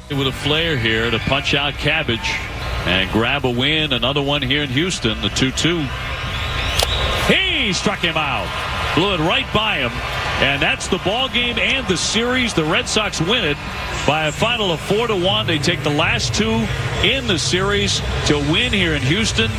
With a flair here to punch out Cabbage and grab a win. Another one here in Houston, the 2-2. He struck him out. Blew it right by him. And that's the ball game and the series. The Red Sox win it by a final of 4-1. They take the last two in the series to win here in Houston.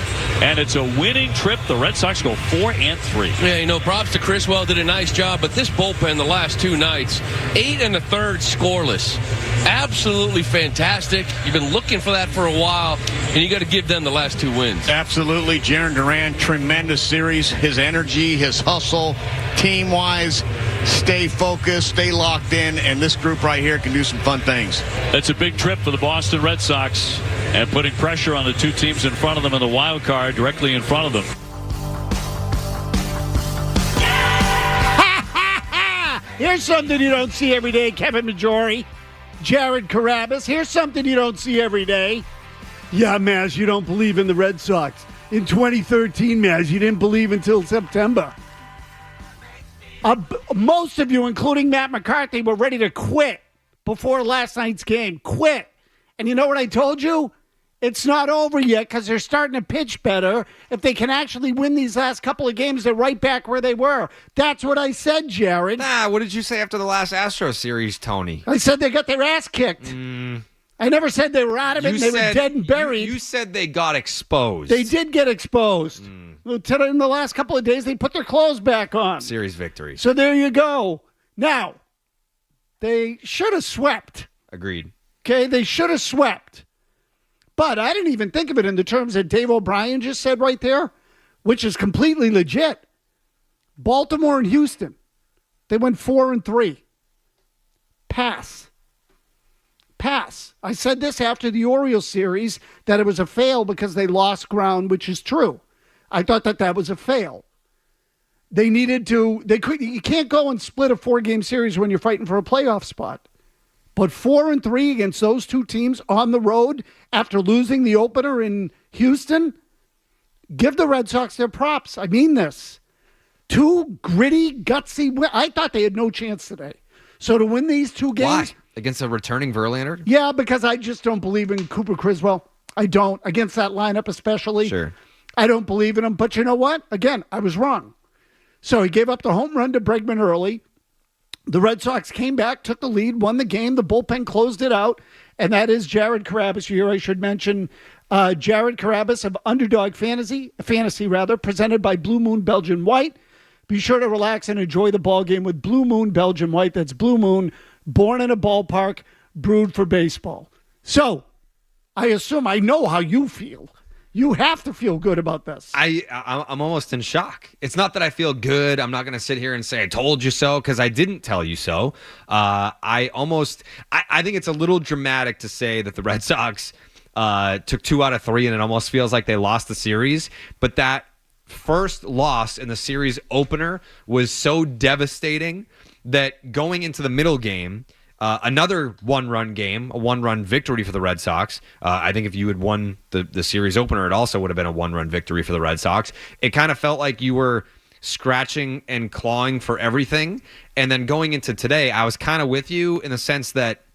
And it's a winning trip. The Red Sox go 4-3. Yeah, props to Criswell. Did a nice job. But this bullpen the last two nights, 8 1/3 scoreless. Absolutely fantastic. You've been looking for that for a while, and you got to give them the last two wins. Absolutely. Jarren Duran, tremendous series. His energy, his hustle, team-wise, stay focused, stay locked in, and this group right here can do some fun things. That's a big trip for the Boston Red Sox and putting pressure on the two teams in front of them in the wild card, directly in front of them. Here's something you don't see every day, Kevin Majori. Jared Carrabis, here's something you don't see every day. Yeah, Mazz, you don't believe in the Red Sox. In 2013, Mazz, you didn't believe until September. Most of you, including Matt McCarthy, were ready to quit before last night's game. Quit. And you know what I told you? It's not over yet because they're starting to pitch better. If they can actually win these last couple of games, they're right back where they were. That's what I said, Jared. What did you say after the last Astros series, Tony? I said they got their ass kicked. I never said they were out of it and they were dead and buried. You said they got exposed. They did get exposed. In the last couple of days, they put their clothes back on. Series victory. So there you go. Now, they should have swept. Agreed. Okay, they should have swept. But I didn't even think of it in the terms that Dave O'Brien just said right there, which is completely legit. Baltimore and Houston, they went 4-3. Pass. I said this after the Orioles series, that it was a fail because they lost ground, which is true. I thought that was a fail. They needed to, you can't go and split a 4-game series when you're fighting for a playoff spot. But 4-3 against those two teams on the road after losing the opener in Houston, give the Red Sox their props. I mean this. Two gritty, gutsy wins. I thought they had no chance today. So to win these two games. Why? Against a returning Verlander? Yeah, because I just don't believe in Cooper Criswell. I don't. Against that lineup especially. Sure. I don't believe in him. But you know what? Again, I was wrong. So he gave up the home run to Bregman early. The Red Sox came back, took the lead, won the game. The bullpen closed it out. And that is Jared Carrabis here. I should mention Jared Carrabis of Underdog Fantasy, presented by Blue Moon Belgian White. Be sure to relax and enjoy the ball game with Blue Moon Belgian White. That's Blue Moon, born in a ballpark, brewed for baseball. So I assume I know how you feel. You have to feel good about this. I'm almost in shock. It's not that I feel good. I'm not going to sit here and say I told you so because I didn't tell you so. I think it's a little dramatic to say that the Red Sox took 2 out of 3 and it almost feels like they lost the series. But that first loss in the series opener was so devastating that going into the middle game, another one-run game, a one-run victory for the Red Sox. I think if you had won the series opener, it also would have been a one-run victory for the Red Sox. It kind of felt like you were scratching and clawing for everything. And then going into today, I was kind of with you in the sense that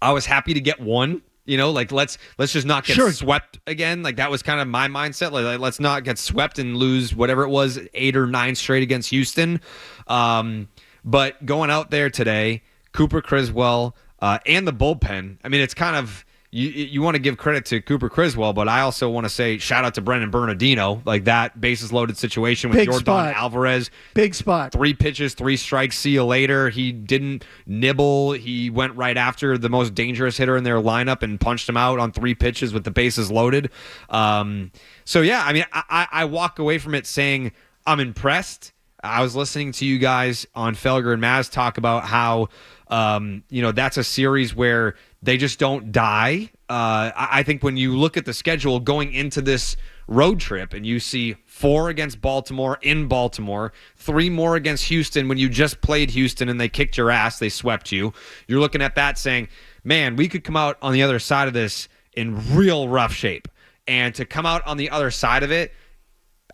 I was happy to get one. Let's just not get swept again. Like that was kind of my mindset. Like let's not get swept and lose whatever it was, 8 or 9 straight against Houston. But going out there today, Cooper Criswell, and the bullpen. I mean, it's kind of, you want to give credit to Cooper Criswell, but I also want to say shout out to Brendan Bernardino. Like that bases loaded situation with Yordan Alvarez. Big spot. 3 pitches, 3 strikes, see you later. He didn't nibble. He went right after the most dangerous hitter in their lineup and punched him out on 3 pitches with the bases loaded. So, yeah, I mean, I walk away from it saying I'm impressed. I was listening to you guys on Felger and Mazz talk about how, that's a series where they just don't die. I think when you look at the schedule going into this road trip and you see 4 against Baltimore in Baltimore, 3 more against Houston when you just played Houston and they kicked your ass, they swept you. You're looking at that saying, man, we could come out on the other side of this in real rough shape. And to come out on the other side of it,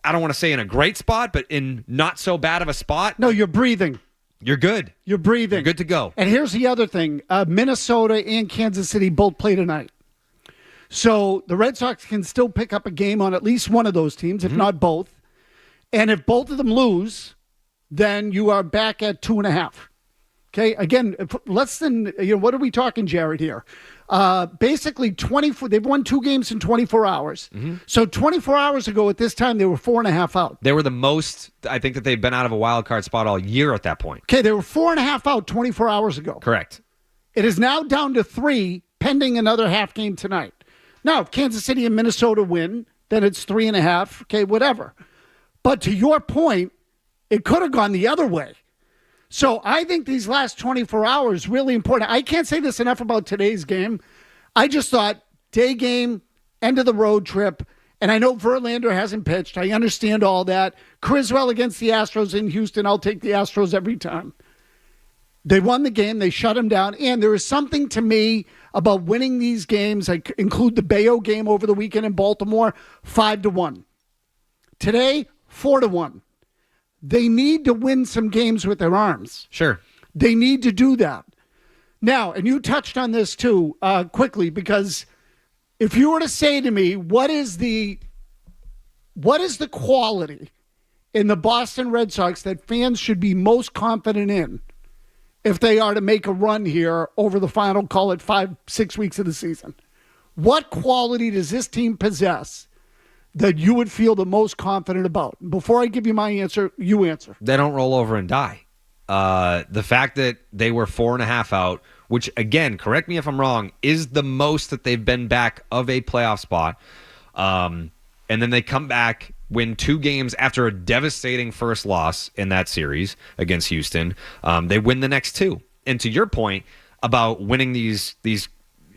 I don't want to say in a great spot, but in not so bad of a spot. No, you're breathing. You're good. You're breathing. You're good to go. And here's the other thing. Minnesota and Kansas City both play tonight. So the Red Sox can still pick up a game on at least one of those teams, if not both. And if both of them lose, then you are back at 2.5. Okay, again, less than, what are we talking, Jared, here? Basically, 24. They've won 2 games in 24 hours. So 24 hours ago at this time, they were 4.5 out. They were the most, I think, that they've been out of a wild card spot all year at that point. Okay, they were 4.5 out 24 hours ago. Correct. It is now down to 3, pending another half game tonight. Now, if Kansas City and Minnesota win, then it's 3.5. Okay, whatever. But to your point, it could have gone the other way. So I think these last 24 hours really important. I can't say this enough about today's game. I just thought day game, end of the road trip, and I know Verlander hasn't pitched. I understand all that. Criswell against the Astros in Houston. I'll take the Astros every time. They won the game. They shut him down. And there is something to me about winning these games. I include the Bayo game over the weekend in Baltimore, 5-1. Today, 4-1. They need to win some games with their arms. Sure. They need to do that. Now, and you touched on this too, quickly, because if you were to say to me, what is the quality in the Boston Red Sox that fans should be most confident in if they are to make a run here over the final, call it 5-6 weeks of the season? What quality does this team possess that you would feel the most confident about? Before I give you my answer, you answer. They don't roll over and die. The fact that they were 4.5 out, which, again, correct me if I'm wrong, is the most that they've been back of a playoff spot. And then they come back, win 2 games after a devastating first loss in that series against Houston. They win the next 2. And to your point about winning these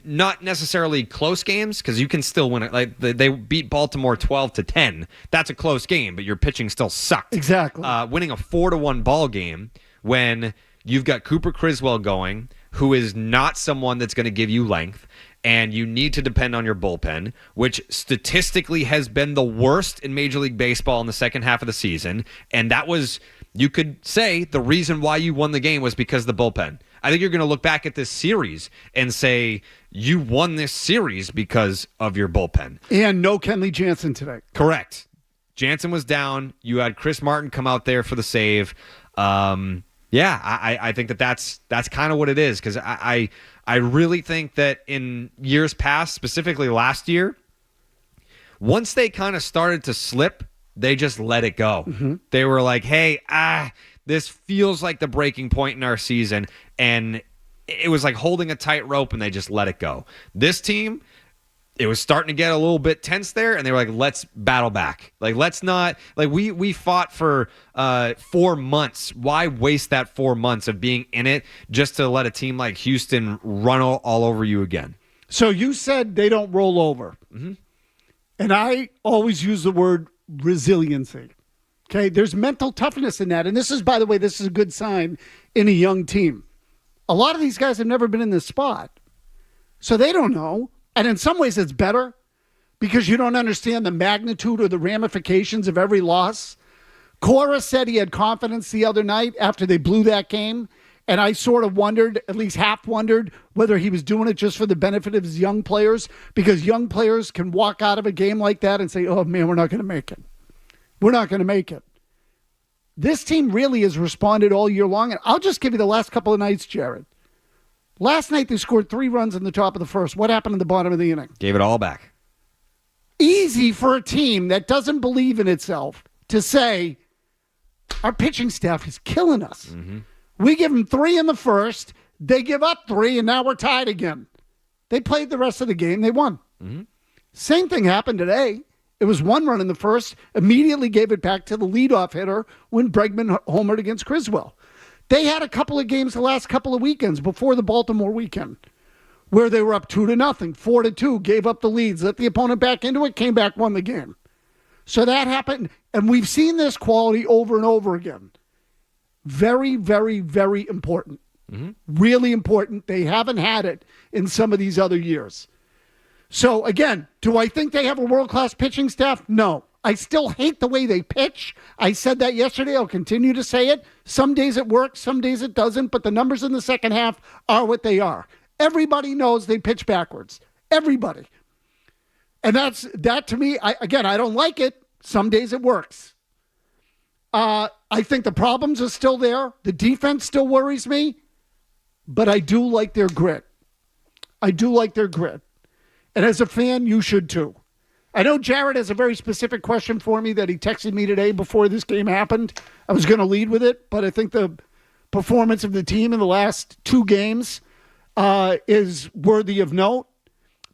not necessarily close games, because you can still win it. Like they beat Baltimore 12-10. That's a close game, but your pitching still sucked. Exactly. Winning a 4-1 ball game when you've got Cooper Criswell going, who is not someone that's going to give you length, and you need to depend on your bullpen, which statistically has been the worst in Major League Baseball in the second half of the season. And that was, you could say, the reason why you won the game was because of the bullpen. I think you're going to look back at this series and say you won this series because of your bullpen. And no Kenley Jansen today. Correct. Jansen was down. You had Chris Martin come out there for the save. I think that's kind of what it is, because I really think that in years past, specifically last year, once they kind of started to slip, they just let it go. They were like, hey, this feels like the breaking point in our season, and it was like holding a tight rope, and they just let it go. This team, it was starting to get a little bit tense there, and they were like, let's battle back. Like, let's not, like, we fought for 4 months. Why waste that 4 months of being in it just to let a team like Houston run all over you again? So you said they don't roll over. And I always use the word resiliency. Okay, there's mental toughness in that. And this is, by the way, this is a good sign in a young team. A lot of these guys have never been in this spot, so they don't know. And in some ways it's better because you don't understand the magnitude or the ramifications of every loss. Cora said he had confidence the other night after they blew that game. And I sort of wondered, at least half wondered, whether he was doing it just for the benefit of his young players, because young players can walk out of a game like that and say, oh, man, we're not going to make it. We're not going to make it. This team really has responded all year long. And I'll just give you the last couple of nights, Jared. Last night, they scored 3 runs in the top of the first. What happened in the bottom of the inning? Gave it all back. Easy for a team that doesn't believe in itself to say, our pitching staff is killing us. We give them 3 in the first. They give up 3, and now we're tied again. They played the rest of the game. They won. Same thing happened today. It was 1 run in the first, immediately gave it back to the leadoff hitter when Bregman homered against Criswell. They had a couple of games the last couple of weekends before the Baltimore weekend where they were up 2-0, 4-2, gave up the leads, let the opponent back into it, came back, won the game. So that happened, and we've seen this quality over and over again. Very, very, very important. Really important. They haven't had it in some of these other years. So, again, do I think they have a world-class pitching staff? No. I still hate the way they pitch. I said that yesterday. I'll continue to say it. Some days it works, some days it doesn't, but the numbers in the second half are what they are. Everybody knows they pitch backwards. Everybody. And that to me, I don't like it. Some days it works. I think the problems are still there. The defense still worries me, but I do like their grit. And as a fan, you should too. I know Jared has a very specific question for me that he texted me today before this game happened. I was going to lead with it, but I think the performance of the team in the last 2 games is worthy of note.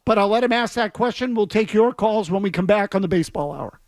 But I'll let him ask that question. We'll take your calls when we come back on the Baseball Hour.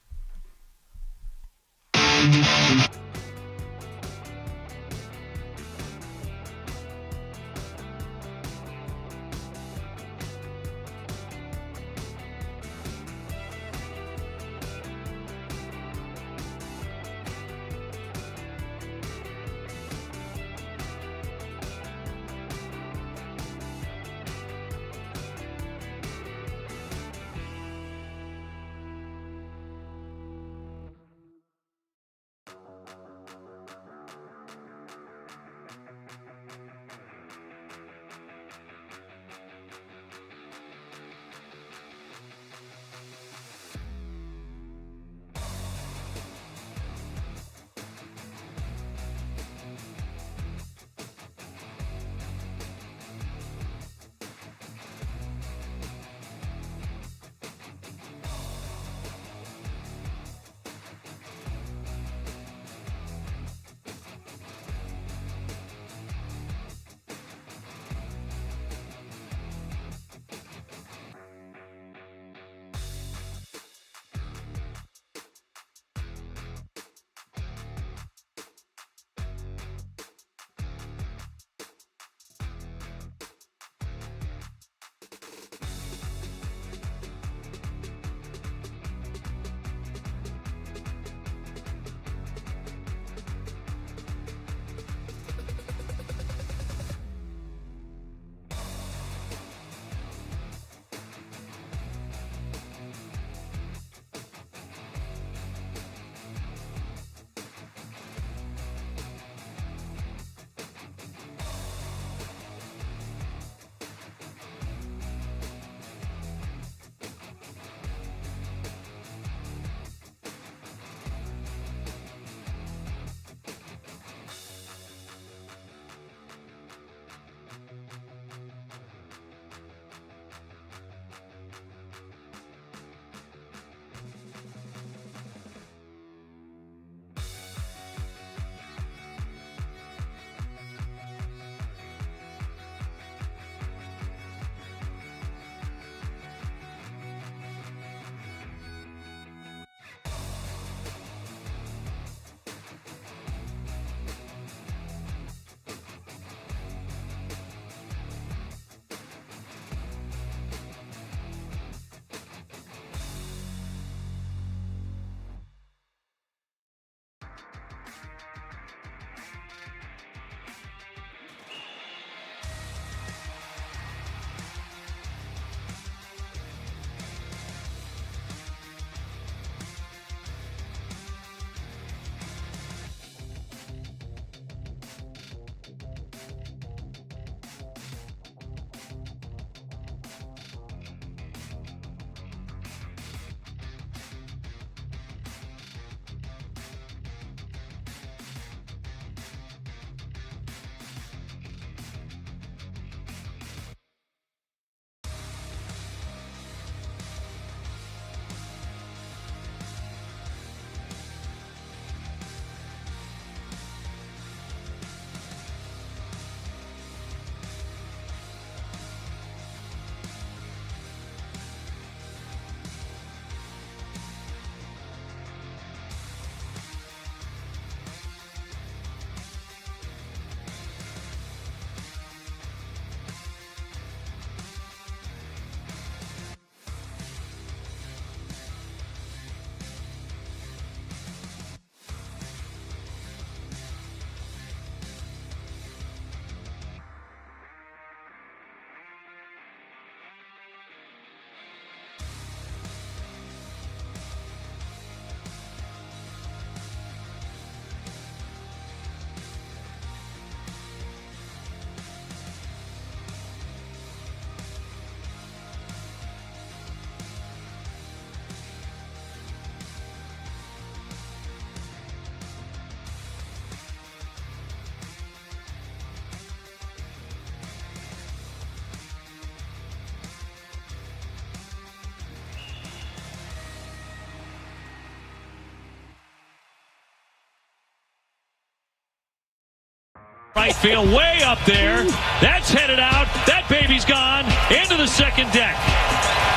Right field, way up there. That's headed out. That baby's gone into the second deck.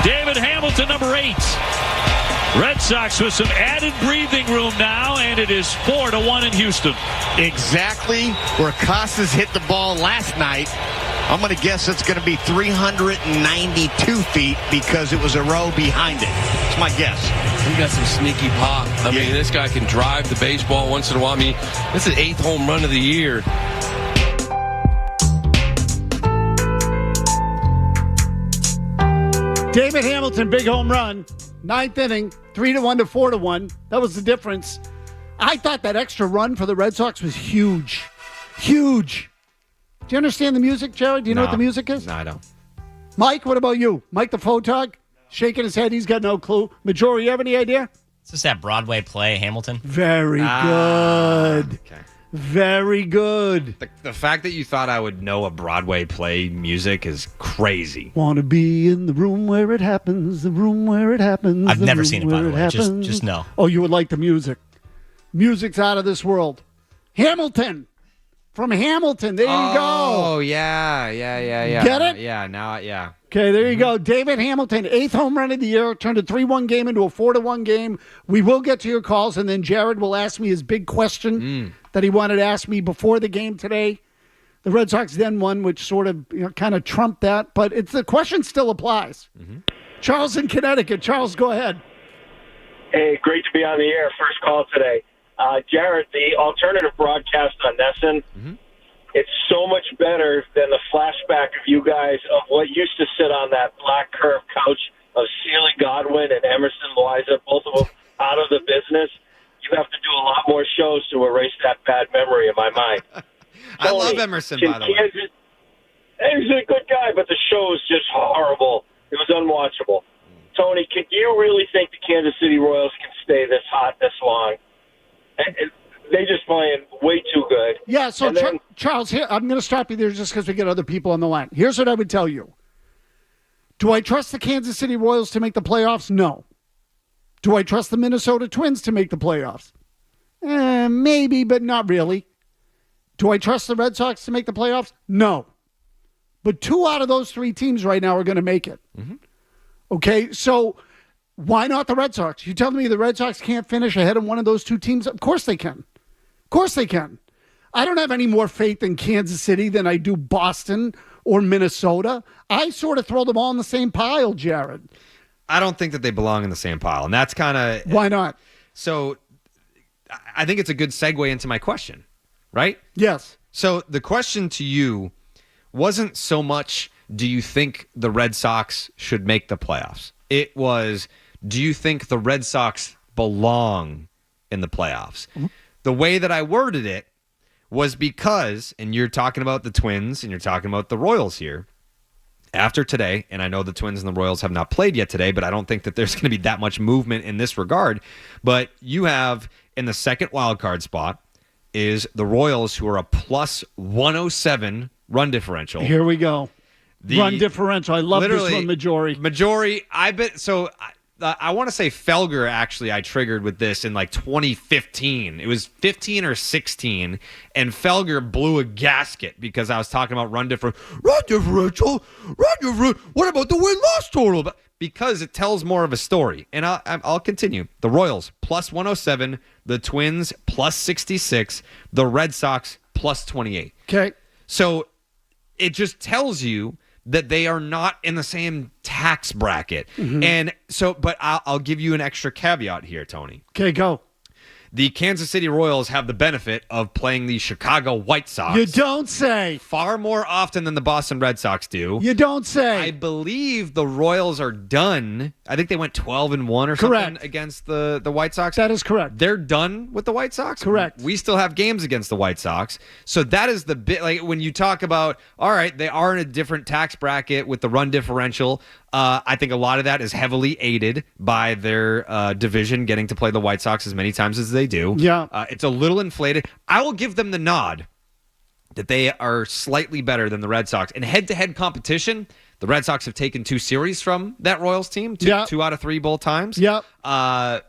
David Hamilton, number 8. Red Sox with some added breathing room now, and it is 4-1 in Houston. Exactly where Casas hit the ball last night. I'm going to guess it's going to be 392 feet because it was a row behind it. That's my guess. He got some sneaky pop. I mean, this guy can drive the baseball once in a while. I mean, this is 8th home run of the year. David Hamilton, big home run. 9th inning, 3-1 to 4-1. That was the difference. I thought that extra run for the Red Sox was huge. Huge. Do you understand the music, Jared? Do you know what the music is? No, I don't. Mike, what about you? Mike the photog? Shaking his head. He's got no clue. Majori, you have any idea? Is this that Broadway play, Hamilton? Very good. Okay. Very good. The fact that you thought I would know a Broadway play music is crazy. Want to be in the room where it happens, the room where it happens. I've never seen it, by the way. Just know. Oh, you would like the music. Music's out of this world. Hamilton. From Hamilton. There you go. Oh, yeah. Get it? Yeah, now, yeah. Okay, there you go. David Hamilton, 8th home run of the year, turned a 3-1 game into a 4-1 game. We will get to your calls, and then Jared will ask me his big question that he wanted to ask me before the game today. The Red Sox then won, which sort of kind of trumped that, but the question still applies. Charles in Connecticut. Charles, go ahead. Hey, great to be on the air. First call today. Jared, the alternative broadcast on Nesson, it's so much better than the flashback of you guys of what used to sit on that black curve couch of Sealy Godwin and Emerson Loiza, both of them out of the business. You have to do a lot more shows to erase that bad memory in my mind. I love Emerson, by the way. He's a good guy, but the show is just horrible. It was unwatchable. Tony, can you really think the Kansas City Royals can stay this hot this long? They just playing way too good. Yeah, so Charles, here I'm going to stop you there just because we get other people on the line. Here's what I would tell you. Do I trust the Kansas City Royals to make the playoffs? No. Do I trust the Minnesota Twins to make the playoffs? Maybe, but not really. Do I trust the Red Sox to make the playoffs? No. But 2 out of those 3 teams right now are going to make it. Okay, so why not the Red Sox? You telling me the Red Sox can't finish ahead of one of those 2 teams? Of course they can. Of course they can. I don't have any more faith in Kansas City than I do Boston or Minnesota. I sort of throw them all in the same pile, Jared. I don't think that they belong in the same pile, and that's kind of... Why not? So I think it's a good segue into my question, right? Yes. So the question to you wasn't so much, do you think the Red Sox should make the playoffs? It was, do you think the Red Sox belong in the playoffs? The way that I worded it was because, and you're talking about the Twins and you're talking about the Royals here, after today, and I know the Twins and the Royals have not played yet today, but I don't think that there's going to be that much movement in this regard. But you have, in the second wild card spot, is the Royals, who are a plus 107 run differential. Here we go. Run differential. I love this one, Majori. I bet. So I want to say Felger, actually, I triggered with this in like 2015. It was 15 or 16, and Felger blew a gasket because I was talking about run differential. What about the win-loss total? Because it tells more of a story. And I'll continue. The Royals, plus 107. The Twins, plus 66. The Red Sox, plus 28. Okay. So it just tells you that they are not in the same tax bracket. And so, but I'll give you an extra caveat here, Tony. Okay, go. The Kansas City Royals have the benefit of playing the Chicago White Sox. You don't say. Far more often than the Boston Red Sox do. You don't say. I believe the Royals are done. I think they went 12-1 or something against the White Sox. That is correct. They're done with the White Sox? Correct. We still have games against the White Sox. So that is the bit, like when you talk about, all right, they are in a different tax bracket with the run differential. I think a lot of that is heavily aided by their division getting to play the White Sox as many times as they do. Yeah. It's a little inflated. I will give them the nod that they are slightly better than the Red Sox. In head-to-head competition, the Red Sox have taken 2 series from that Royals team, 2 out of 3 both times. Yep. But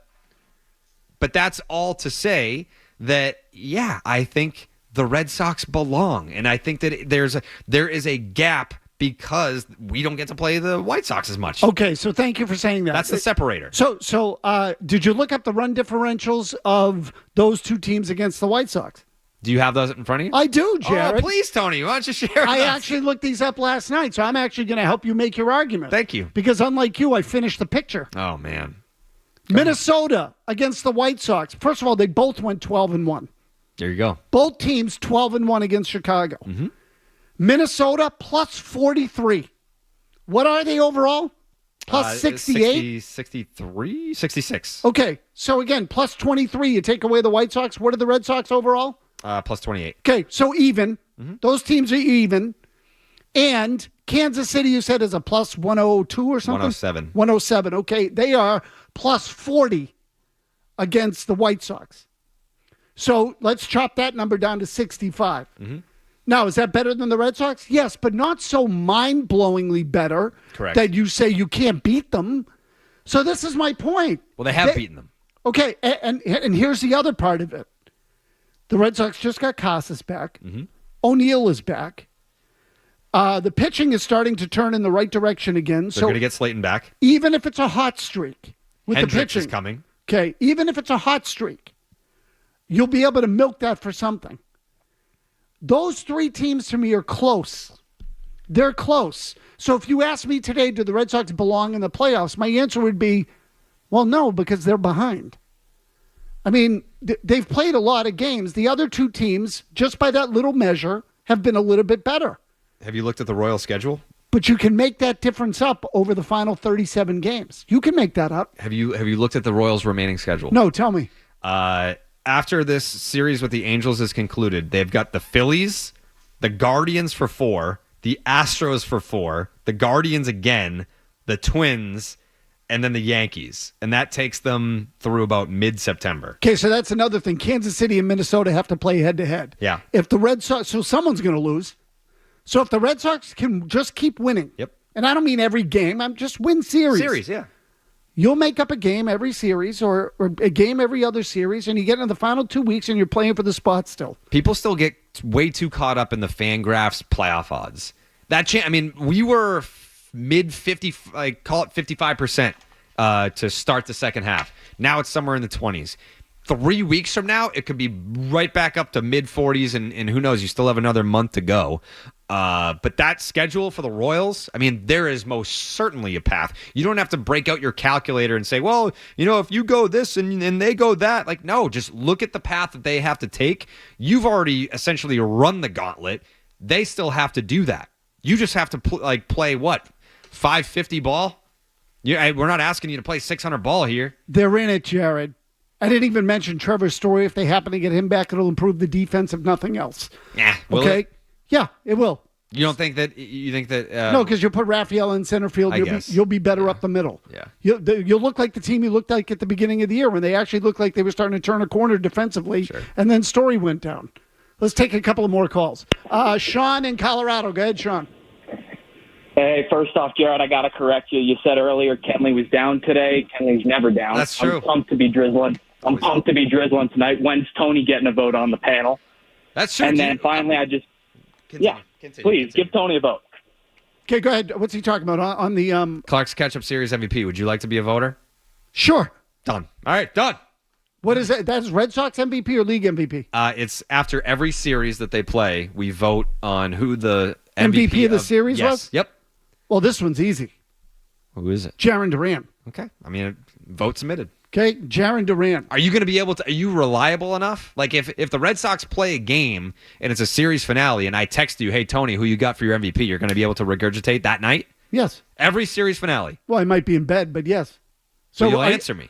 that's all to say that, yeah, I think the Red Sox belong. And I think that there is a gap because we don't get to play the White Sox as much. Okay, so thank you for saying that. That's the separator. So did you look up the run differentials of those two teams against the White Sox? Do you have those in front of you? I do, Jared. Oh, please, Tony. Why don't you share with I us? actually looked these up last night, so I'm actually going to help you make your argument. Thank you. Because unlike you, I finished the picture. Oh, man. Minnesota against the White Sox. First of all, they both went 12-1. There you go. Both teams 12-1 against Chicago. Mm-hmm. Minnesota plus 43. What are they overall? Plus 68? 63? 66. Okay, so again, plus 23. You take away the White Sox. What are the Red Sox overall? Plus 28. Okay, so even. Mm-hmm. Those teams are even. And Kansas City, you said, is a plus 102 or something? 107. 107. Okay, they are plus 40 against the White Sox. So let's chop that number down to 65. Mm-hmm. Now, is that better than the Red Sox? Yes, but not so mind-blowingly better. Correct. That you say you can't beat them. So this is my point. Well, they have beaten them. Okay, and here's the other part of it. The Red Sox just got Casas back. Mm-hmm. O'Neill is back. The pitching is starting to turn in the right direction again. They're so going to get Slayton back. even if it's a hot streak with Hendricks the pitching, is coming. Okay, even if it's a hot streak, you'll be able to milk that for something. Those three teams to me are close. They're close. So if you ask me today, do the Red Sox belong in the playoffs? My answer would be, well, no, because they're behind. I mean, they've played a lot of games. The other two teams, just by that little measure, have been a little bit better. Have you looked at the Royal schedule? But you can make that difference up over the final 37 games. You can make that up. Have you looked at the Royals' remaining schedule? No, tell me. After this series with the Angels is concluded, they've got the Phillies, the Guardians for 4, the Astros for 4, the Guardians again, the Twins, and then the Yankees. And that takes them through about mid-September. Okay, so that's another thing. Kansas City and Minnesota have to play head-to-head. Yeah. If the Red Sox, so someone's going to lose. So if the Red Sox can just keep winning. Yep. And I don't mean every game. I'm just win series. Series, yeah. You'll make up a game every series or a game every other series, and you get into the final 2 weeks and you're playing for the spot still. People still get way too caught up in the Fangraphs playoff odds. We were mid 50, like call it 55% to start the second half. Now it's somewhere in the 20s. 3 weeks from now, it could be right back up to mid 40s, and who knows? You still have another month to go. But that schedule for the Royals, I mean, there is most certainly a path. You don't have to break out your calculator and say, well, if you go this and they go that. Like, no, just look at the path that they have to take. You've already essentially run the gauntlet. They still have to do that. You just have to play what? 550 ball? We're not asking you to play 600 ball here. They're in it, Jared. I didn't even mention Trevor's Story. If they happen to get him back, it'll improve the defense, if nothing else. Yeah. Okay? Yeah, it will. You don't think that? You think that? No, because you'll put Raphael in center field. You'll be better up the middle. Yeah. You'll look like the team you looked like at the beginning of the year when they actually looked like they were starting to turn a corner defensively, Sure. and then Story went down. Let's take a couple of more calls. Sean in Colorado. Go ahead, Sean. Hey, first off, Jared, I got to correct you. You said earlier Kenley was down today. Kenley's never down. That's true. I'm pumped to be drizzling. Tonight. When's Tony getting a vote on the panel? That's true. And then finally, Continue. Please give Tony a vote. Okay, go ahead. What's he talking about on the Clark's Catch-Up Series MVP. Would you like to be a voter? Sure. Done. All right, done. What is that? That's Red Sox MVP or league MVP? It's after every series that they play, we vote on who the MVP of the series was? Yep. Well, this one's easy. Who is it? Jaron Duran. Okay. I mean, vote submitted. Okay, Jaron Duran. Are you going to be able to? Are you reliable enough? Like if the Red Sox play a game and it's a series finale, and I text you, "Hey Tony, who you got for your MVP?" You're going to be able to regurgitate that night. Yes. Every series finale. Well, I might be in bed, but yes. So you'll answer me.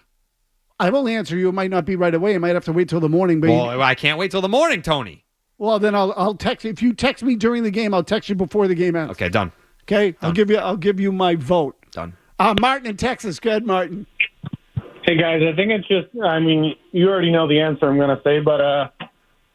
I will answer you. It might not be right away. I might have to wait till the morning. But Well, I can't wait till the morning, Tony. Well, then I'll text you. If you text me during the game, I'll text you before the game ends. Okay, done. Okay, Done. I'll give you my vote. Done. Martin in Texas. Go ahead, Martin. Hey, guys, I think it's just, you already know the answer I'm going to say, but I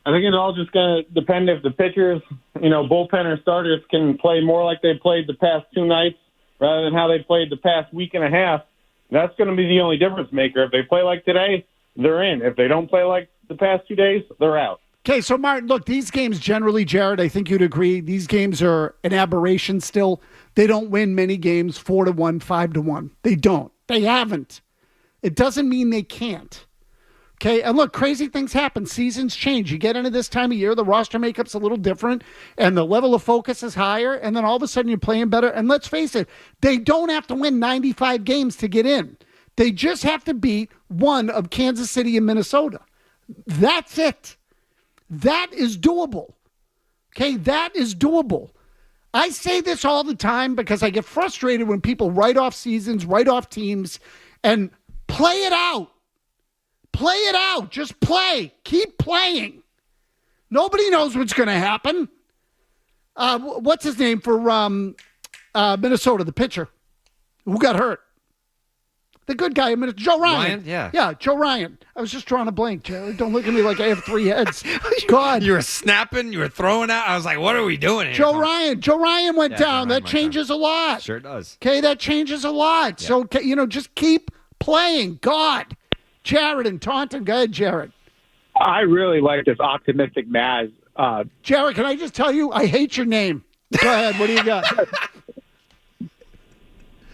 think it's all just going to depend if the pitchers, bullpen or starters can play more like they played the past 2 nights rather than how they played the past week and a half. That's going to be the only difference maker. If they play like today, they're in. If they don't play like the past 2 days, they're out. Okay, so Martin, look, these games generally, Jared, I think you'd agree, these games are an aberration still. They don't win many games 4-1, 5-1. They don't. They haven't. It doesn't mean they can't. Okay, and look, crazy things happen. Seasons change. You get into this time of year, the roster makeup's a little different, and the level of focus is higher, and then all of a sudden you're playing better. And let's face it, they don't have to win 95 games to get in. They just have to beat one of Kansas City and Minnesota. That's it. That is doable. Okay, that is doable. I say this all the time because I get frustrated when people write off seasons, write off teams, and play it out. Play it out. Just play. Keep playing. Nobody knows what's going to happen. What's his name for Minnesota, the pitcher who got hurt? The good guy, Joe Ryan. Yeah, Joe Ryan. I was just drawing a blank, Jared. Don't look at me like I have 3 heads. God. You were snapping, you were throwing out. I was like, what are we doing here? Joe Ryan went down. That changes a lot. Sure does. Okay, that changes a lot. Yeah. So, just keep playing. God. Jared and Taunton. Go ahead, Jared. I really like this optimistic Mazz. Jared, can I just tell you, I hate your name. Go ahead. What do you got?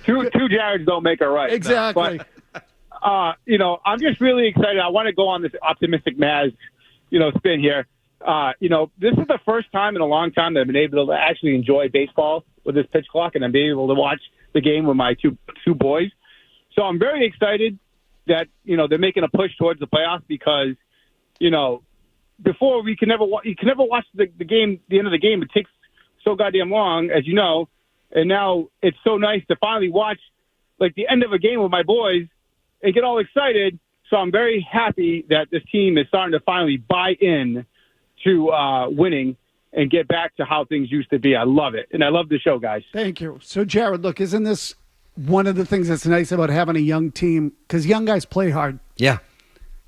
Two Jareds don't make a right. Exactly. But, I'm just really excited. I want to go on this optimistic Mazz, spin here. This is the first time in a long time that I've been able to actually enjoy baseball with this pitch clock, and I'm being able to watch the game with my two boys. So I'm very excited that, they're making a push towards the playoffs because, before you can never watch the game, the end of the game. It takes so goddamn long, as you know. And now it's so nice to finally watch like the end of a game with my boys and get all excited. So I'm very happy that this team is starting to finally buy in to winning and get back to how things used to be. I love it. And I love the show, guys. Thank you. So, Jared, look, isn't this one of the things that's nice about having a young team? Because young guys play hard. Yeah.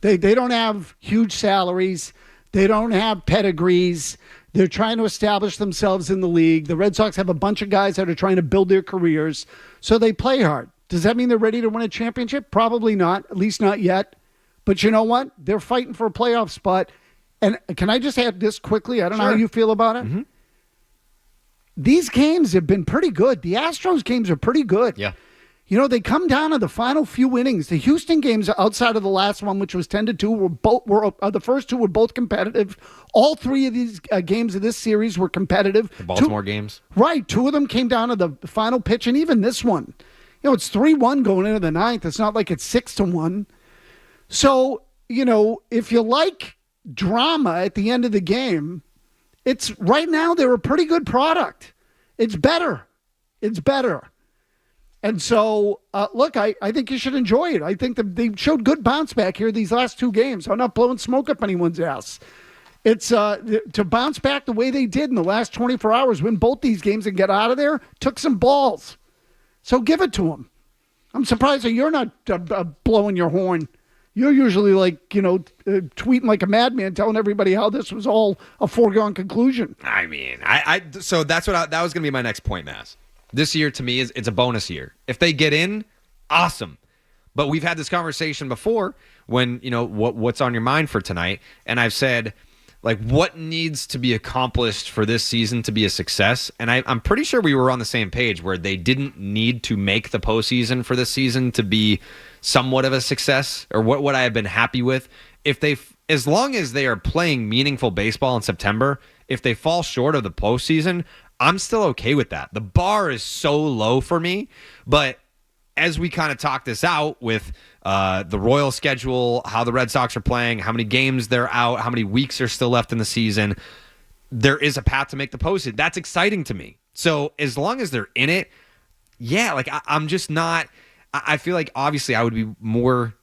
They don't have huge salaries. They don't have pedigrees. They're trying to establish themselves in the league. The Red Sox have a bunch of guys that are trying to build their careers, so they play hard. Does that mean they're ready to win a championship? Probably not, at least not yet. But you know what? They're fighting for a playoff spot. And can I just add this quickly? I don't know how you feel about it. Mm-hmm. These games have been pretty good. The Astros games are pretty good. Yeah. They come down to the final few innings. The Houston games outside of the last one, which was 10-2, the first two were both competitive. All 3 of these games of this series were competitive. The Baltimore games. Right. 2 of them came down to the final pitch, and even this one. It's 3-1 going into the 9th. It's not like it's 6-1. So, if you like drama at the end of the game, it's right now they're a pretty good product. It's better. And so, look, I think you should enjoy it. I think that they showed good bounce back here these last 2 games. I'm not blowing smoke up anyone's ass. It's to bounce back the way they did in the last 24 hours, win both these games and get out of there, took some balls. So give it to them. I'm surprised that you're not blowing your horn. You're usually tweeting like a madman, telling everybody how this was all a foregone conclusion. I mean, so that was going to be my next point, Mazz. This year, to me, it's a bonus year. If they get in, awesome. But we've had this conversation before when, what's on your mind for tonight. And I've said, what needs to be accomplished for this season to be a success? And I'm pretty sure we were on the same page where they didn't need to make the postseason for this season to be somewhat of a success, or what would I have been happy with? As long as they are playing meaningful baseball in September, if they fall short of the postseason, I'm still okay with that. The bar is so low for me, but as we kind of talk this out with the Royal schedule, how the Red Sox are playing, how many games they're out, how many weeks are still left in the season, there is a path to make the postseason. That's exciting to me. So as long as they're in it, yeah, I'm just not. I feel like obviously I would be more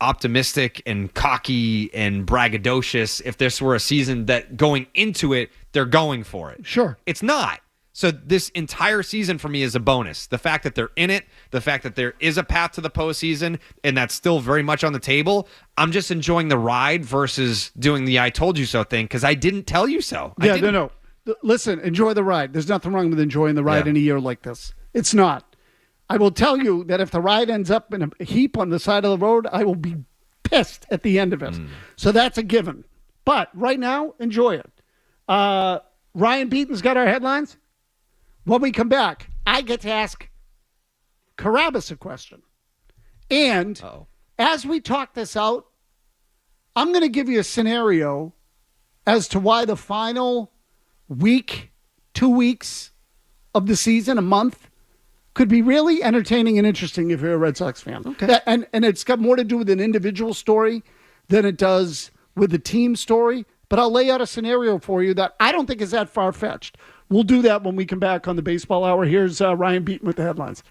optimistic and cocky and braggadocious if this were a season that going into it, they're going for it. Sure. It's not. So this entire season for me is a bonus. The fact that they're in it, the fact that there is a path to the postseason, and that's still very much on the table, I'm just enjoying the ride versus doing the I told you so thing because I didn't tell you so. Yeah, no. Listen, enjoy the ride. There's nothing wrong with enjoying the ride in a year like this. It's not. I will tell you that if the ride ends up in a heap on the side of the road, I will be pissed at the end of it. So that's a given. But right now, enjoy it. Ryan Beaton's got our headlines. When we come back, I get to ask Carrabis a question. And as we talk this out, I'm going to give you a scenario as to why the final week, 2 weeks of the season, a month, could be really entertaining and interesting if you're a Red Sox fan. Okay. And it's got more to do with an individual story than it does with a team story. But I'll lay out a scenario for you that I don't think is that far-fetched. We'll do that when we come back on the Baseball Hour. Here's Ryan Beaton with the headlines.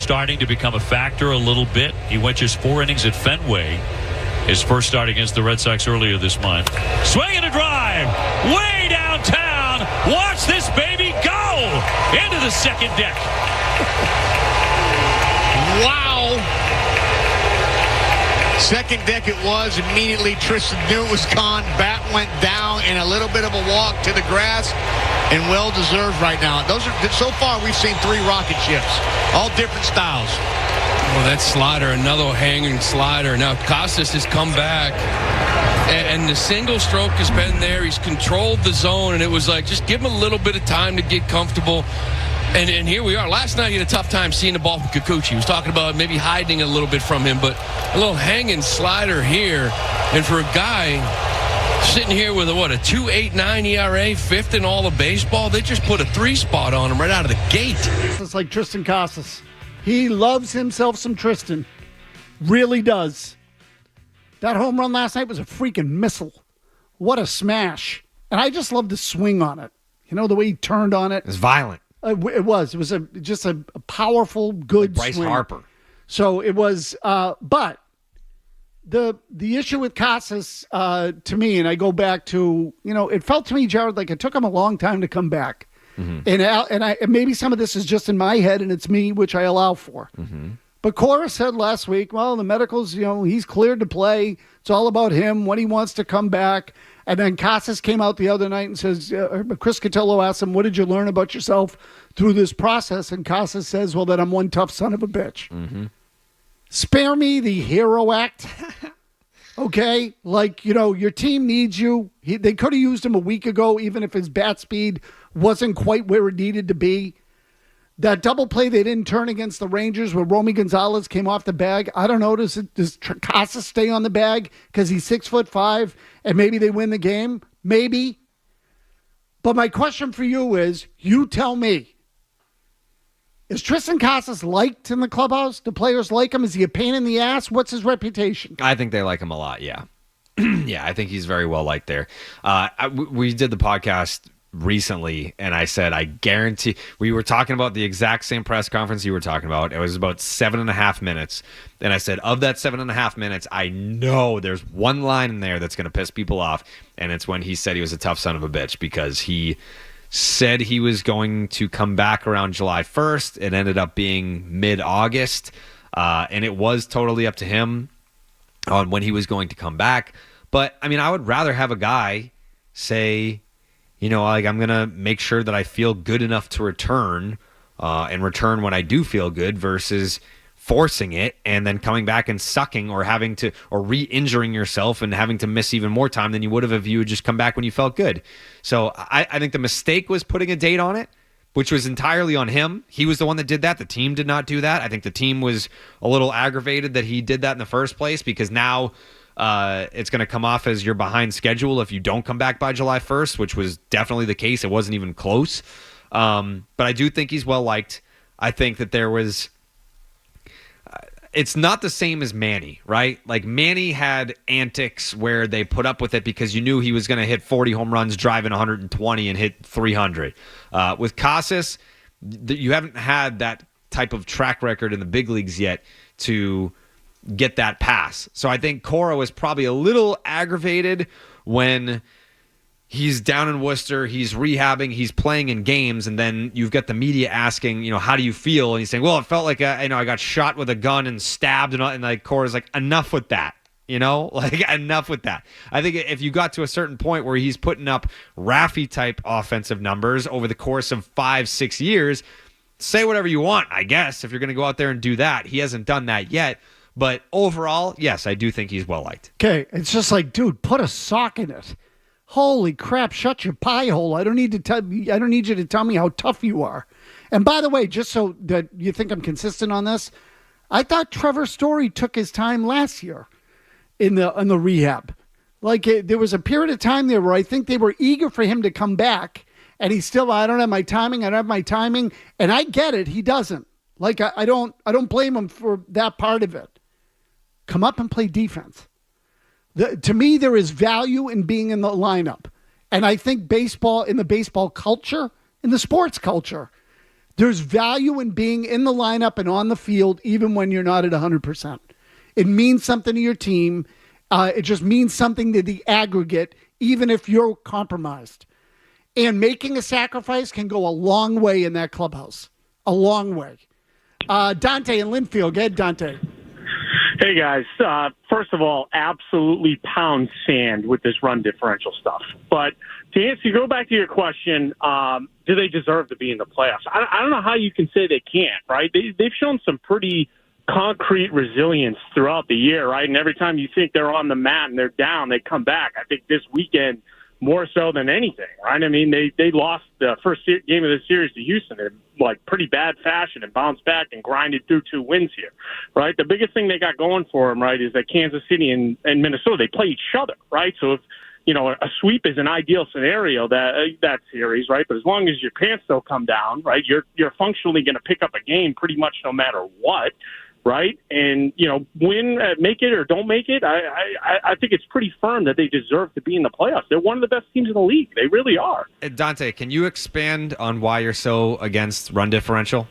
starting to become a factor a little bit. He went just 4 innings at Fenway. His first start against the Red Sox earlier this month. Swing and a drive. Way downtown. Watch this baby go into the second deck. Wow. Second deck it was. Immediately Tristan knew it was gone. Bat went down and a little bit of a walk to the grass. And well-deserved right now. So far, we've seen 3 rocket ships. All different styles. Well, that slider, another hanging slider. Now, Casas has come back, and the single stroke has been there. He's controlled the zone, and it was like, just give him a little bit of time to get comfortable. And here we are. Last night, he had a tough time seeing the ball from Kikuchi. He was talking about maybe hiding a little bit from him, but a little hanging slider here. And for a guy sitting here with a 2.89 ERA, 5th in all of baseball, they just put a 3 spot on him right out of the gate. It's like Tristan Casas. He loves himself some Tristan. Really does. That home run last night was a freaking missile. What a smash. And I just love the swing on it. You know, the way he turned on it. It's violent. It was just a powerful, good like Bryce swing. Harper. So it was, but the issue with Casas, to me, and I go back to, it felt to me, Jared, like it took him a long time to come back. Mm-hmm. And maybe some of this is just in my head, and it's me, which I allow for. Mm-hmm. But Cora said last week, well, the medicals, he's cleared to play. It's all about him, when he wants to come back. And then Casas came out the other night and says, Chris Cotillo asked him, what did you learn about yourself through this process? And Casas says, well, that I'm one tough son of a bitch. Mm-hmm. Spare me the hero act. Okay? Like, your team needs you. They could have used him a week ago, even if his bat speed wasn't quite where it needed to be. That double play they didn't turn against the Rangers where Romy Gonzalez came off the bag. I don't know. Does Casas stay on the bag because he's 6'5" and maybe they win the game? Maybe. But my question for you is, you tell me, is Tristan Casas liked in the clubhouse? Do players like him? Is he a pain in the ass? What's his reputation? I think they like him a lot, yeah. Yeah, I think he's very well liked there. We did the podcast recently, and I said, I guarantee, we were talking about the exact same press conference you were talking about. It was about 7.5 minutes. And I said, of that 7.5 minutes, I know there's one line in there that's going to piss people off. And it's when he said he was a tough son of a bitch, because he said he was going to come back around July 1st. It ended up being mid-August. And it was totally up to him on when he was going to come back. But, I mean, I would rather have a guy say, I'm going to make sure that I feel good enough to return and return when I do feel good versus forcing it and then coming back and sucking or having to or re-injuring yourself and having to miss even more time than you would have if you had just come back when you felt good. So I think the mistake was putting a date on it, which was entirely on him. He was the one that did that. The team did not do that. I think the team was a little aggravated that he did that in the first place, because now it's going to come off as you're behind schedule if you don't come back by July 1st, which was definitely the case. It wasn't even close. But I do think he's well liked. I think that there was... it's not the same as Manny, right? Like, Manny had antics where they put up with it because you knew he was going to hit 40 home runs, driving 120, and hit 300. With Casas, you haven't had that type of track record in the big leagues yet to get that pass. So I think Cora was probably a little aggravated when he's down in Worcester, he's rehabbing, he's playing in games, and then you've got the media asking, how do you feel? And he's saying, well, it felt like I got shot with a gun and stabbed, and like Cora's like, enough with that. Like, enough with that. I think if you got to a certain point where he's putting up Raffy type offensive numbers over the course of 5-6 years, say whatever you want, I guess, if you're going to go out there and do that. He hasn't done that yet. But overall, yes, I do think he's well liked. Okay, it's just like, dude, put a sock in it. Holy crap! Shut your pie hole. I don't need you to tell me how tough you are. And by the way, just so that you think I'm consistent on this, I thought Trevor Story took his time last year in the rehab. Like, there was a period of time there where I think they were eager for him to come back, and he's still, I don't have my timing. And I get it. He doesn't. Like, I don't blame him for that part of it. Come up and play defense. To me, there is value in being in the lineup. And I think baseball, in the baseball culture, in the sports culture, There's value in being in the lineup and on the field, even when you're not at 100%. It means something to your team. It just means something to the aggregate, even if you're compromised. And making a sacrifice can go a long way in that clubhouse. A long way. Dante in Linfield. Go ahead, Dante. Hey, guys. First of all, absolutely pound sand with this run differential stuff. But to go back to your question, do they deserve to be in the playoffs? I don't know how you can say they can't, right? They've shown some pretty concrete resilience throughout the year, right? And every time you think they're on the mat and they're down, they come back. I think this weekend more so than anything, right? I mean, they lost the first game of the series to Houston in like pretty bad fashion and bounced back and grinded through 2 wins here, right? The biggest thing they got going for them, right, is that Kansas City and Minnesota, they play each other, right? So if, a sweep is an ideal scenario that series, right? But as long as your pants don't come down, right, you're functionally going to pick up a game pretty much no matter what. Right. And, win, make it or don't make it. I think it's pretty firm that they deserve to be in the playoffs. They're one of the best teams in the league. They really are. Dante, can you expand on why you're so against run differential?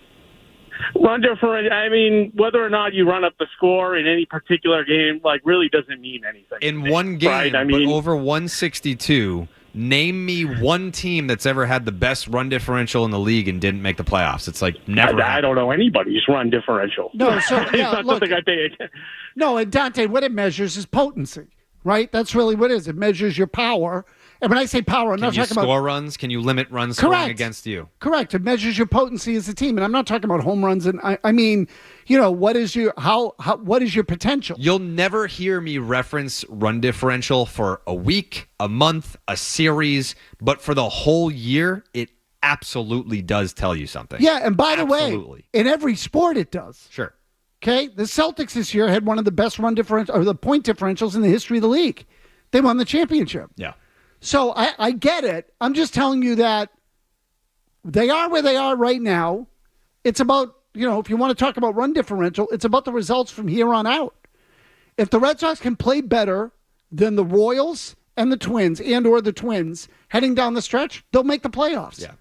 Run differential, I mean, whether or not you run up the score in any particular game, really doesn't mean anything. In one game, right? but over 162, name me one team that's ever had the best run differential in the league and didn't make the playoffs. It's never. I don't know anybody's run differential. No, so it's not something I pay attention. No, and Dante, what it measures is potency, right? That's really what it is. It measures your power. And when I say power, I'm not talking about score runs. Can you limit runs scoring against you? Correct. It measures your potency as a team, and I'm not talking about home runs. And I mean, what is your what is your potential? You'll never hear me reference run differential for a week, a month, a series, but for the whole year, it absolutely does tell you something. Yeah, and by the way, in every sport, it does. Sure. Okay, the Celtics this year had one of the best run differential or the point differentials in the history of the league. They won the championship. Yeah. So I get it. I'm just telling you that they are where they are right now. It's about, if you want to talk about run differential, it's about the results from here on out. If the Red Sox can play better than the Royals and the Twins or the Twins heading down the stretch, they'll make the playoffs. Yeah.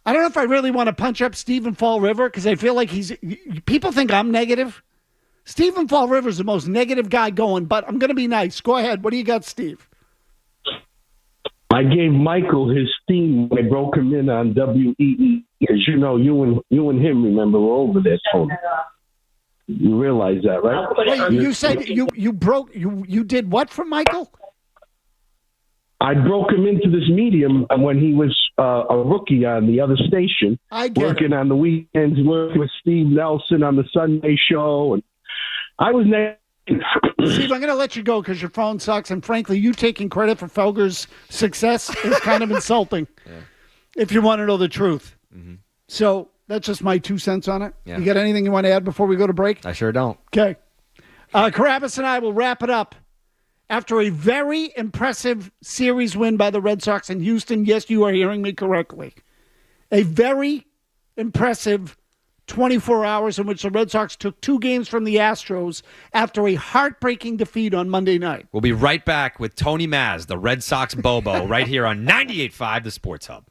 I don't know if I really want to punch up Stephen Fall River because I feel like people think I'm negative. Stephen Fall River is the most negative guy going, but I'm going to be nice. Go ahead. What do you got, Steve? I gave Michael his theme when I broke him in on WEE. As you know, you and him, remember, were over there, Tony. You realize that, right? Wait, you said you did what for Michael? I broke him into this medium when he was a rookie on the other station, working on the weekends, working with Steve Nelson on the Sunday show, and I was next. Steve, I'm going to let you go because your phone sucks, and frankly, you taking credit for Felger's success is kind of insulting, if you want to know the truth. Mm-hmm. So that's just my 2 cents on it. Yeah. You got anything you want to add before we go to break? I sure don't. Okay. Carrabis and I will wrap it up. After a very impressive series win by the Red Sox in Houston, yes, you are hearing me correctly. A very impressive 24 hours in which the Red Sox took 2 games from the Astros after a heartbreaking defeat on Monday night. We'll be right back with Tony Mazz, the Red Sox Bobo, right here on 98.5 The Sports Hub.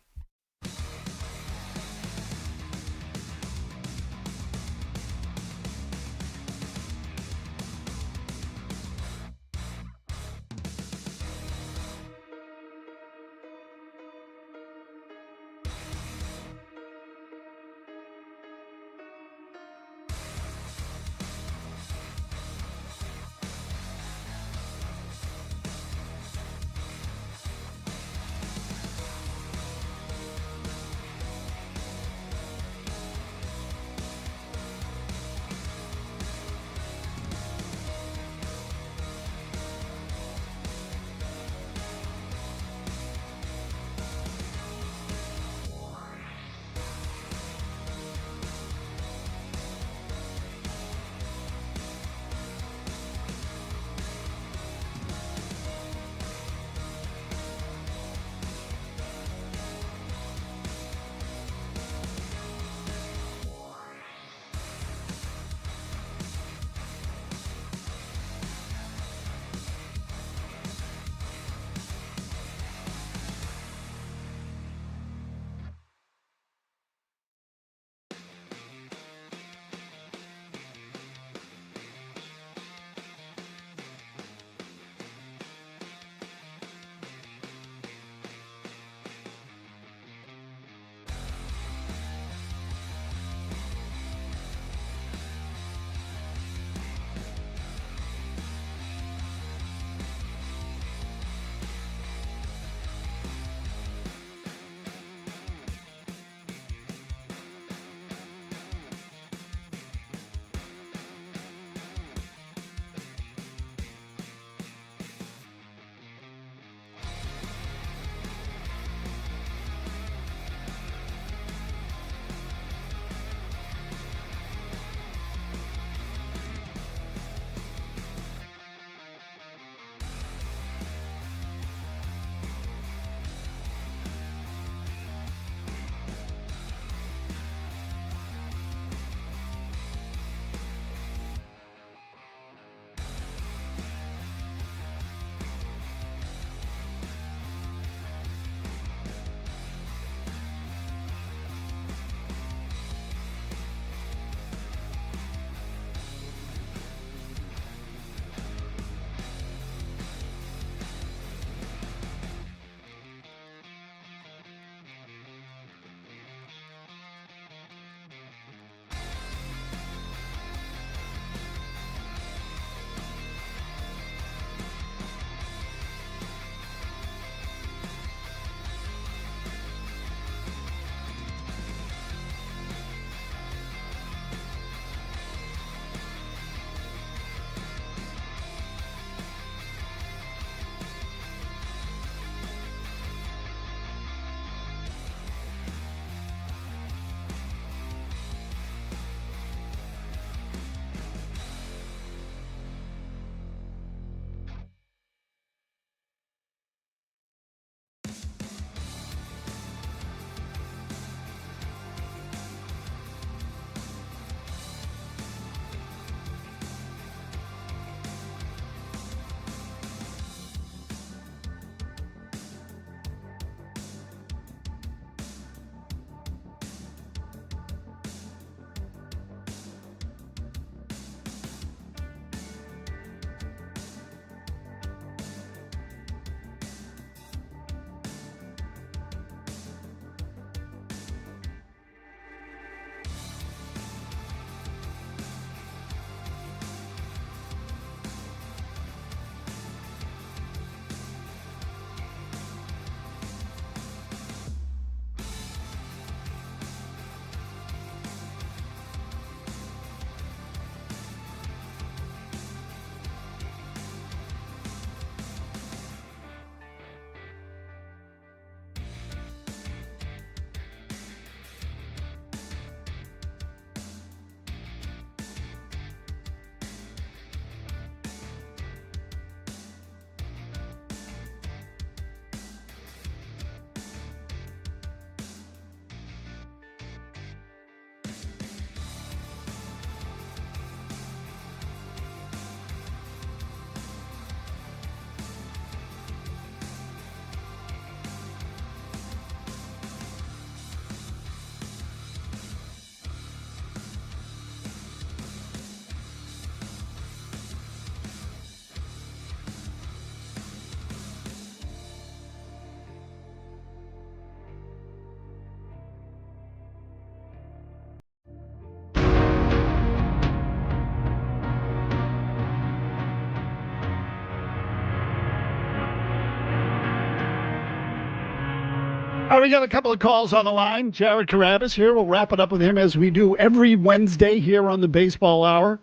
right, we got a couple of calls on the line. Jared Carrabis here. We'll wrap it up with him as we do every Wednesday here on the Baseball Hour.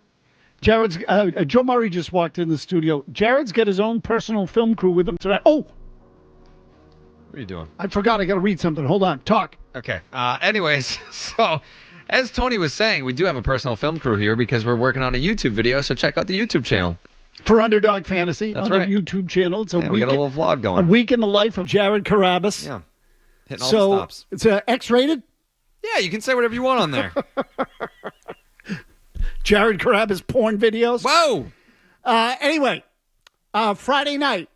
Jared's Joe Murray just walked in the studio. Jared's got his own personal film crew with him tonight. Oh, What are you doing? I forgot. I got to read something. Hold on. Talk. Okay. Anyways, so as Tony was saying, we do have a personal film crew here because we're working on a YouTube video. So check out the YouTube channel. For Underdog Fantasy That's on right. the YouTube channel. It's We got a little vlog a going. week in the life of Jared Carrabis. Yeah. Hitting all the stops. It's X-rated. Yeah, you can say whatever you want on there. Jared Carrabis porn videos. Whoa! Anyway, Friday night,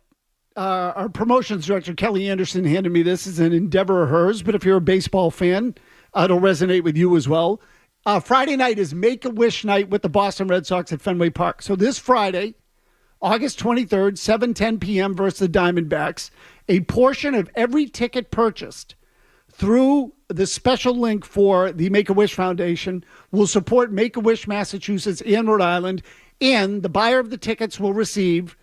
our promotions director, Kelly Anderson, handed me this. It's an endeavor of hers, but if you're a baseball fan, it'll resonate with you as well. Friday night is Make-A-Wish night with the Boston Red Sox at Fenway Park. So this Friday, August 23rd, 7:10 p.m. versus the Diamondbacks, a portion of every ticket purchased through the special link for the Make-A-Wish Foundation will support Make-A-Wish Massachusetts and Rhode Island, and the buyer of the tickets will receive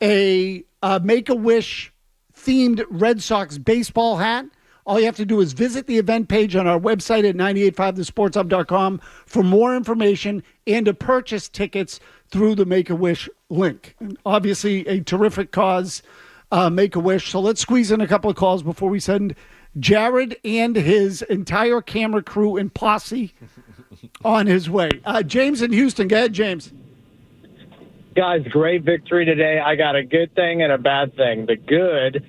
a Make-A-Wish themed Red Sox baseball hat. All you have to do is visit the event page on our website at 985thesportshub.com for more information and to purchase tickets through the Make-A-Wish link. And obviously, a terrific cause, Make-A-Wish. So let's squeeze in a couple of calls before we send Jared and his entire camera crew and posse on his way. James in Houston. Go ahead, James. Guys, great victory today. I got a good thing and a bad thing. The good,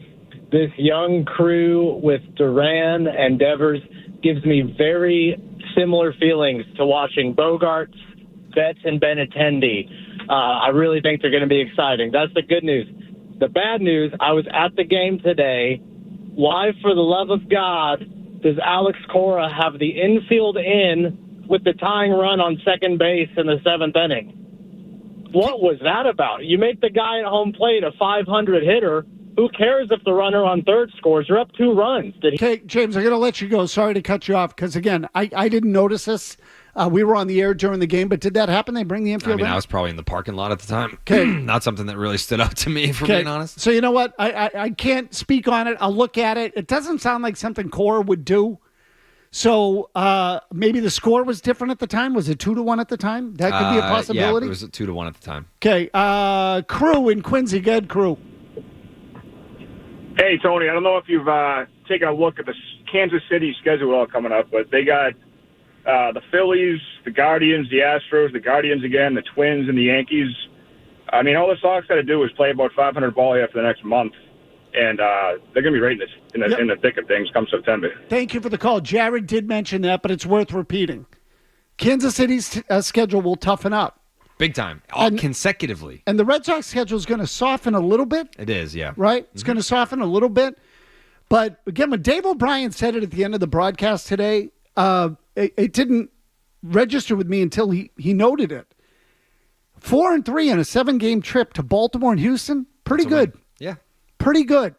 this young crew with Duran and Devers gives me very similar feelings to watching Bogarts, Betts, and Benintendi. I really think they're going to be exciting. That's the good news. The bad news, I was at the game today. Why, for the love of God, does Alex Cora have the infield in with the tying run on second base in the seventh inning? What was that about? You make the guy at home plate a 500 hitter. Who cares if the runner on third scores? You're up 2 runs. Okay, James, I'm going to let you go. Sorry to cut you off because, again, I didn't notice this. We were on the air during the game, but did that happen? They bring the infield in? I was probably in the parking lot at the time. Okay. Not something that really stood out to me, if we're being honest. So you know what? I can't speak on it. I'll look at it. It doesn't sound like something Cora would do. So maybe the score was different at the time. Was it 2-1 at the time? That could be a possibility. Yeah, it was 2-1 at the time. Okay. Crew in Quincy. Good Crew. Hey, Tony, I don't know if you've taken a look at the Kansas City schedule all coming up, but they got the Phillies, the Guardians, the Astros, the Guardians again, the Twins, and the Yankees. I mean, all the Sox got to do is play about 500 ball here for the next month, and they're going to be right in the thick of things come September. Thank you for the call. Jared did mention that, but it's worth repeating. Kansas City's schedule will toughen up. Big time. Consecutively. And the Red Sox schedule is going to soften a little bit. It is, yeah. Right? It's going to soften a little bbit. But, again, when Dave O'Brien said it at the end of the broadcast today, it didn't register with me until he noted it. 4-3 on a 7-game trip to Baltimore and Houston. Pretty good. Yeah. Pretty good.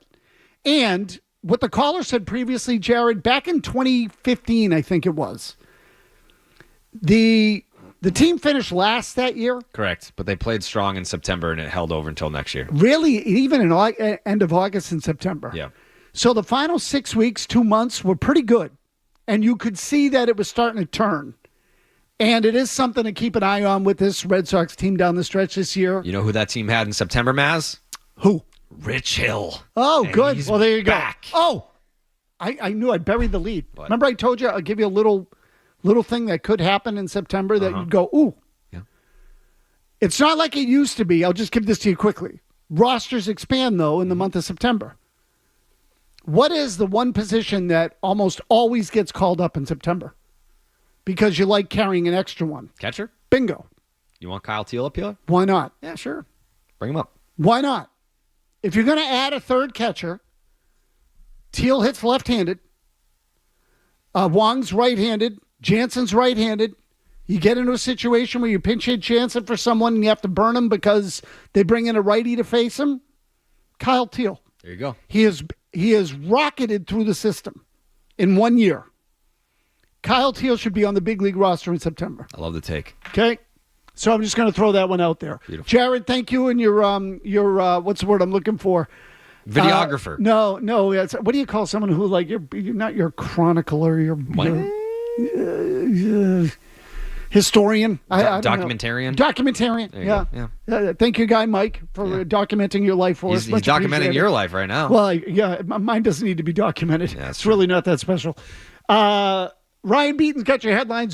And what the caller said previously, Jared, back in 2015, I think it was, the team finished last that year. Correct. But they played strong in September, and it held over until next year. Really? Even in end of August and September. Yeah. So the final 6 weeks, 2 months were pretty good. And you could see that it was starting to turn. And it is something to keep an eye on with this Red Sox team down the stretch this year. You know who that team had in September, Mazz? Who? Rich Hill. Oh, And good. he's Well, there you back. go. Oh, I knew I'd buried the lead. Remember I told you I'll give you a little thing that could happen in September that you'd go, ooh. Yeah. It's not like it used to be. I'll just give this to you quickly. Rosters expand, though, in the month of September. What is the one position that almost always gets called up in September? Because you like carrying an extra one. Catcher? Bingo. You want Kyle Teal up here? Why not? Yeah, sure. Bring him up. Why not? If you're going to add a third catcher, Teal hits left-handed. Wong's right-handed. Jansen's right-handed. You get into a situation where you pinch hit Jansen for someone and you have to burn him because they bring in a righty to face him. Kyle Teal. There you go. He has rocketed through the system in 1 year. Kyle Teal should be on the big league roster in September. I love the take. Okay. So I'm just going to throw that one out there. Beautiful. Jared, thank you. And your what's the word I'm looking for? Videographer. No. What do you call someone who like you're not your chronicler? Your historian. Documentarian. Documentarian. Yeah. Thank you, Guy Mike, for documenting your life for us. He's documenting your life right now. Well, mine doesn't need to be documented. It's really not that special. Ryan Beaton's got your headlines.